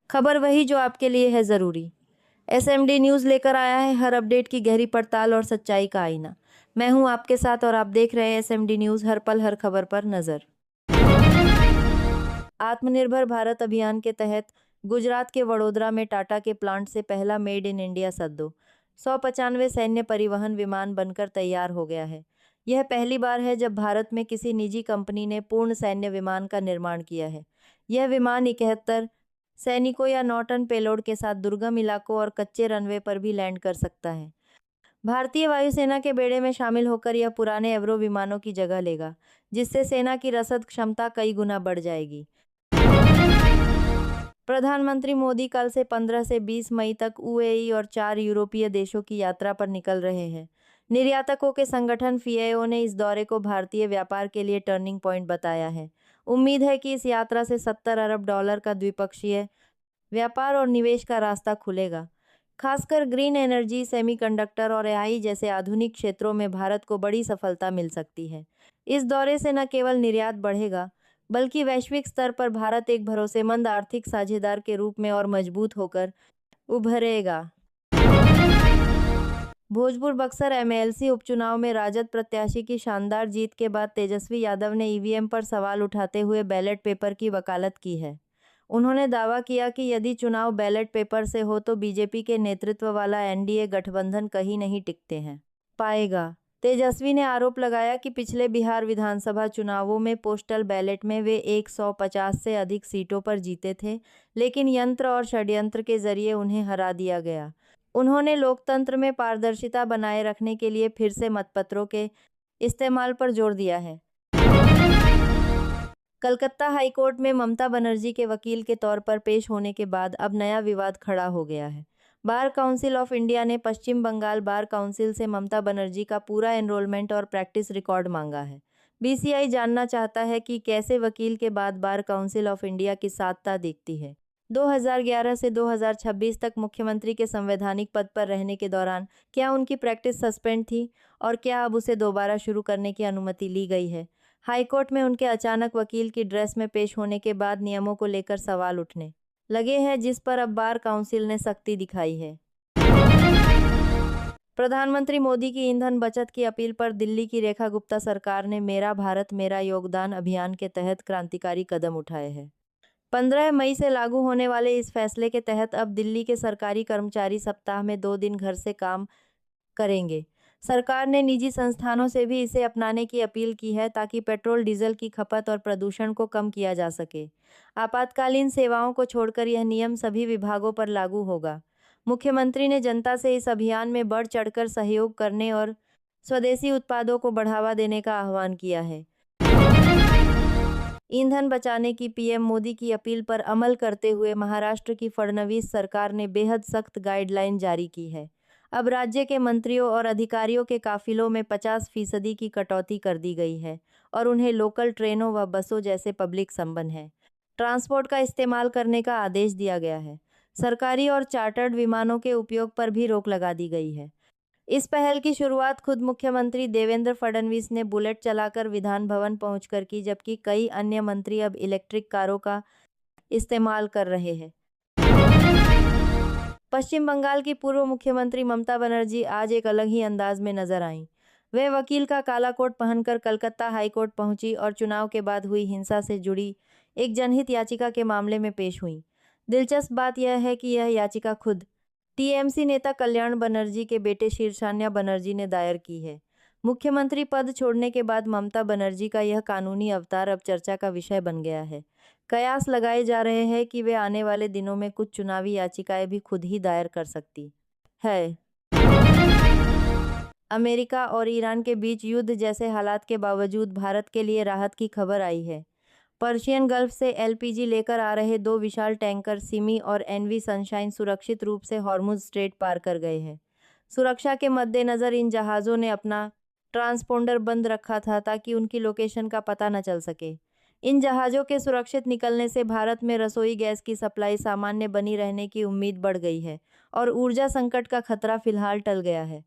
खबर वही जो आपके लिए है ज़रूरी। एसएमडी न्यूज़ लेकर आया है हर अपडेट की गहरी पड़ताल और सच्चाई का आईना। मैं हूं आपके साथ और आप देख रहे हैं एसएमडी न्यूज़, हर पल हर खबर पर नज़र। आत्मनिर्भर भारत अभियान के तहत गुजरात के वडोदरा में टाटा के प्लांट से पहला मेड इन इंडिया सद्दो 195 सैन्य परिवहन विमान बनकर तैयार हो गया है। यह पहली बार है जब भारत में किसी निजी कंपनी ने पूर्ण सैन्य विमान का निर्माण किया है। यह विमान 71 सैनिकों या 9 टन पेलोड के साथ दुर्गम इलाकों और कच्चे रनवे पर भी लैंड कर सकता है। भारतीय वायुसेना के बेड़े में शामिल होकर यह पुराने एवरो विमानों की जगह लेगा, जिससे सेना की रसद क्षमता कई गुना बढ़ जाएगी। प्रधानमंत्री मोदी कल से 15 से 20 मई तक यूएई और 4 यूरोपीय देशों की यात्रा पर निकल रहे हैं। निर्यातकों के संगठन फीएओ ने इस दौरे को भारतीय व्यापार के लिए टर्निंग पॉइंट बताया है। उम्मीद है कि इस यात्रा से $70 अरब का द्विपक्षीय व्यापार और निवेश का रास्ता खुलेगा। खासकर ग्रीन एनर्जी, सेमीकंडक्टर और एआई जैसे आधुनिक क्षेत्रों में भारत को बड़ी सफलता मिल सकती है। इस दौरे से न केवल निर्यात बढ़ेगा, बल्कि वैश्विक स्तर पर भारत एक भरोसेमंद आर्थिक साझेदार के रूप में और मजबूत होकर उभरेगा। भोजपुर बक्सर एमएलसी उपचुनाव में राजद प्रत्याशी की शानदार जीत के बाद तेजस्वी यादव ने ईवीएम पर सवाल उठाते हुए बैलेट पेपर की वकालत की है। उन्होंने दावा किया कि यदि चुनाव बैलेट पेपर से हो तो बीजेपी के नेतृत्व वाला एनडीए गठबंधन कहीं नहीं टिकते हैं पाएगा। तेजस्वी ने आरोप लगाया कि पिछले बिहार विधानसभा चुनावों में पोस्टल बैलेट में वे 150 से अधिक सीटों पर जीते थे, लेकिन यंत्र और षड्यंत्र के जरिए उन्हें हरा दिया गया। उन्होंने लोकतंत्र में पारदर्शिता बनाए रखने के लिए फिर से मतपत्रों के इस्तेमाल पर जोर दिया है। कलकत्ता हाईकोर्ट में ममता बनर्जी के वकील के तौर पर पेश होने के बाद अब नया विवाद खड़ा हो गया है। बार काउंसिल ऑफ इंडिया ने पश्चिम बंगाल बार काउंसिल से ममता बनर्जी का पूरा एनरोलमेंट और प्रैक्टिस रिकॉर्ड मांगा है। बीसीआई जानना चाहता है कि कैसे वकील के बाद बार काउंसिल ऑफ इंडिया की साधता दिखती है। 2011 से 2026 तक मुख्यमंत्री के संवैधानिक पद पर रहने के दौरान क्या उनकी प्रैक्टिस सस्पेंड थी और क्या अब उसे दोबारा शुरू करने की अनुमति ली गई है? हाईकोर्ट में उनके अचानक वकील की ड्रेस में पेश होने के बाद नियमों को लेकर सवाल उठने लगे हैं, जिस पर अब बार काउंसिल ने सख्ती दिखाई है। प्रधानमंत्री मोदी की ईंधन बचत की अपील पर दिल्ली की रेखा गुप्ता सरकार ने मेरा भारत मेरा योगदान अभियान के तहत क्रांतिकारी कदम उठाए हैं। 15 मई से लागू होने वाले इस फैसले के तहत अब दिल्ली के सरकारी कर्मचारी सप्ताह में 2 दिन घर से काम करेंगे। सरकार ने निजी संस्थानों से भी इसे अपनाने की अपील की है ताकि पेट्रोल डीजल की खपत और प्रदूषण को कम किया जा सके। आपातकालीन सेवाओं को छोड़कर यह नियम सभी विभागों पर लागू होगा। मुख्यमंत्री ने जनता से इस अभियान में बढ़ चढ़कर सहयोग करने और स्वदेशी उत्पादों को बढ़ावा देने का आह्वान किया है। ईंधन बचाने की पीएम मोदी की अपील पर अमल करते हुए महाराष्ट्र की फडणवीस सरकार ने बेहद सख्त गाइडलाइन जारी की है। अब राज्य के मंत्रियों और अधिकारियों के काफिलों में 50% की कटौती कर दी गई है और उन्हें लोकल ट्रेनों व बसों जैसे पब्लिक संबंध है ट्रांसपोर्ट का इस्तेमाल करने का आदेश दिया गया है। सरकारी और चार्टर्ड विमानों के उपयोग पर भी रोक लगा दी गई है। इस पहल की शुरुआत खुद मुख्यमंत्री देवेंद्र फडणवीस ने बुलेट चलाकर विधान भवन पहुंचकर की, जबकि कई अन्य मंत्री अब इलेक्ट्रिक कारों का इस्तेमाल कर रहे हैं। पश्चिम बंगाल की पूर्व मुख्यमंत्री ममता बनर्जी आज एक अलग ही अंदाज में नजर आईं। वे वकील का काला कोट पहनकर कलकत्ता हाईकोर्ट पहुंची और चुनाव के बाद हुई हिंसा से जुड़ी एक जनहित याचिका के मामले में पेश हुई। दिलचस्प बात यह है कि यह याचिका खुद टीएमसी नेता कल्याण बनर्जी के बेटे शीर्षान्या बनर्जी ने दायर की है। मुख्यमंत्री पद छोड़ने के बाद ममता बनर्जी का यह कानूनी अवतार अब चर्चा का विषय बन गया है। कयास लगाए जा रहे हैं कि वे आने वाले दिनों में कुछ चुनावी याचिकाएं भी खुद ही दायर कर सकती है। अमेरिका और ईरान के बीच युद्ध जैसे हालात के बावजूद भारत के लिए राहत की खबर आई है। पर्शियन गल्फ से एलपीजी लेकर आ रहे 2 विशाल टैंकर सिमी और एनवी सनशाइन सुरक्षित रूप से हॉर्मुज स्ट्रेट पार कर गए हैं। सुरक्षा के मद्देनज़र इन जहाज़ों ने अपना ट्रांसपोंडर बंद रखा था ताकि उनकी लोकेशन का पता न चल सके। इन जहाज़ों के सुरक्षित निकलने से भारत में रसोई गैस की सप्लाई सामान्य बनी रहने की उम्मीद बढ़ गई है और ऊर्जा संकट का खतरा फिलहाल टल गया है।